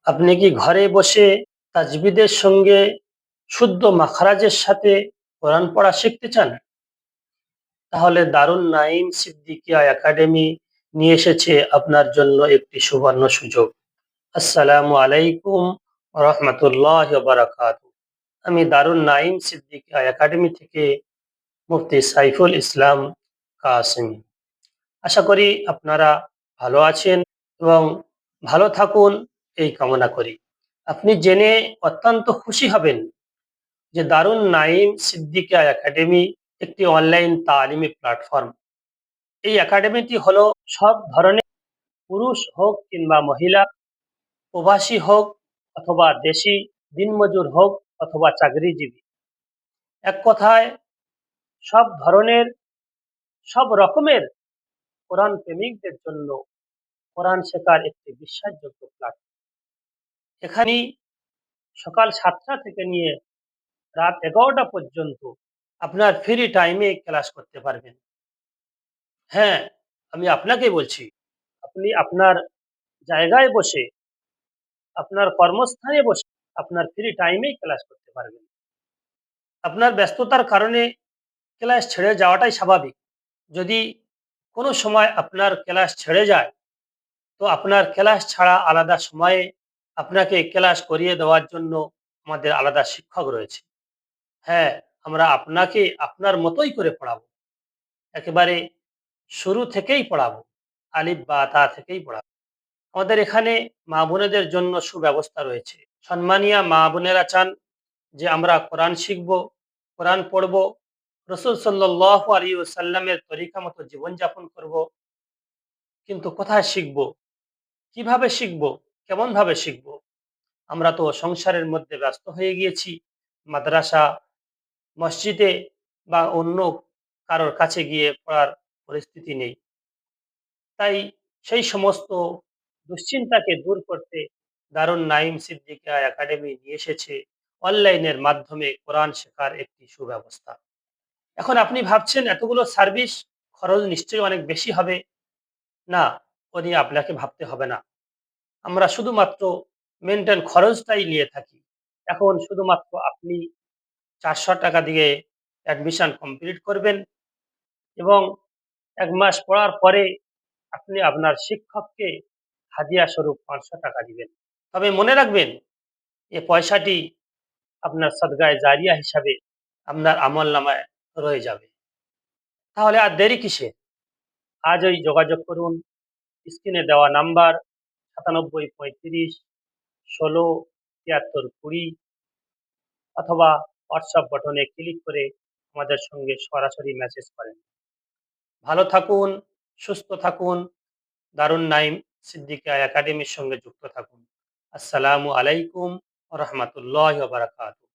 আপনি কি ঘরে বসে তাজবিদের সঙ্গে শুদ্ধ মাখরাজের সাথে কোরআন পড়া শিখতে চান? তাহলে দারুন নাঈম সিদ্দিকিয়া একাডেমি নিয়ে এসেছে আপনার জন্য একটি সুবর্ণ সুযোগ। আসসালামু আলাইকুম ওয়া রাহমাতুল্লাহি ওয়া বারাকাতুহু। আমি দারুন নাঈম সিদ্দিকিয়া একাডেমি থেকে মুফতি সাইফুল ইসলাম কাসেমি। আশা করি আপনারা ভালো আছেন এবং ভালো থাকুন এই কামনা করি। আপনি জেনে অত্যন্ত খুশি হবেন যে দারুন নাঈম সিদ্দিকিয়া একাডেমি একটি অনলাইন তালিমি প্ল্যাটফর্ম। এই একাডেমিটি হলো সব ধরনের পুরুষ হোক কিংবা মহিলা, প্রবাসী হোক অথবা দেশি, দিনমজুর হোক অথবা চাকরিজীবী। এক কথায় সব ধরনের, সব রকমের কোরআন প্রেমিকদের জন্য কোরআন শেখার একটি বিশ্বাসযোগ্য প্ল্যাটফর্ম। এখানে সকাল ৭টা থেকে নিয়ে রাত ১১টা পর্যন্ত আপনার ফ্রি টাইমে ক্লাস করতে পারবেন। হ্যাঁ, আমি আপনাকে বলছি, আপনি আপনার জায়গায় বসে, আপনার কর্মস্থানে বসে আপনার ফ্রি টাইমেই ক্লাস করতে পারবেন। আপনার ব্যস্ততার কারণে ক্লাস ছেড়ে যাওয়াটাই স্বাভাবিক। যদি কোনো সময় আপনার ক্লাস ছেড়ে যায়, তো আপনার ক্লাস ছাড়া আলাদা সময়ে আপনাকে ক্লাস করিয়ে দেওয়ার জন্য আমাদের আলাদা শিক্ষক রয়েছে। হ্যাঁ, আমরা আপনাকে আপনার মতোই করে পড়াবো। একেবারে শুরু থেকেই পড়াবো। আলিফ বা তা থেকেই পড়াবো। আমাদের এখানে মা বোনেদের জন্য সুব্যবস্থা রয়েছে। সম্মানিয়া মা বোনেরা চান যে আমরা কোরআন শিখব, কোরআন পড়ব, রসুল সাল্লাল্লাহু আলাইহি ওয়াসাল্লামের তরিকা মতো জীবনযাপন করব। কিন্তু কোথায় শিখব? কিভাবে শিখব? কেমনভাবে শিখব? আমরা তো সংসারের মধ্যে ব্যস্ত হয়ে গিয়েছি। মাদ্রাসা, মসজিদে বা অন্য কারোর কাছে গিয়ে পড়ার পরিস্থিতি নেই। তাই সেই সমস্ত দুশ্চিন্তাকে দূর করতে দারুন নাঈম সিদ্দিকিয়া একাডেমি নিয়ে এসেছে অনলাইনের মাধ্যমে কোরআন শেখার একটি সুব্যবস্থা। এখন আপনি ভাবছেন এতগুলো সার্ভিস, খরচ নিশ্চয়ই অনেক বেশি হবে। না, ও নিয়ে আপনাকে ভাবতে হবে না। আমরা শুধুমাত্র মেইনটেইন খরচটাই নিয়ে থাকি। এখন শুধুমাত্র আপনি ৳৪০০ দিয়ে অ্যাডমিশন কমপ্লিট করবেন এবং ১ মাস পড়ার পরে আপনি আপনার শিক্ষককে হাদিয়া স্বরূপ ৳৫০০ দিবেন। তবে মনে রাখবেন, এ পয়সাটি আপনার সদকায়ে জারিয়া হিসাবে আপনার আমলনামায় রয়ে যাবে। তাহলে আর দেরি কিসের? আজই যোগাযোগ করুন। স্ক্রিনে দেওয়া নাম্বার ৯৭ ৩৫ ১৬ ৭৩ ২০ অথবা হোয়াটসঅ্যাপ বাটনে ক্লিক করে আমাদের সঙ্গে সরাসরি মেসেজ করেন। ভালো থাকুন, সুস্থ থাকুন। দারুন নাঈম সিদ্দিকিয়া একাডেমির সঙ্গে যুক্ত থাকুন। আসসালামু আলাইকুম ওয়া রাহমাতুল্লাহি ওয়া বারাকাতুহু।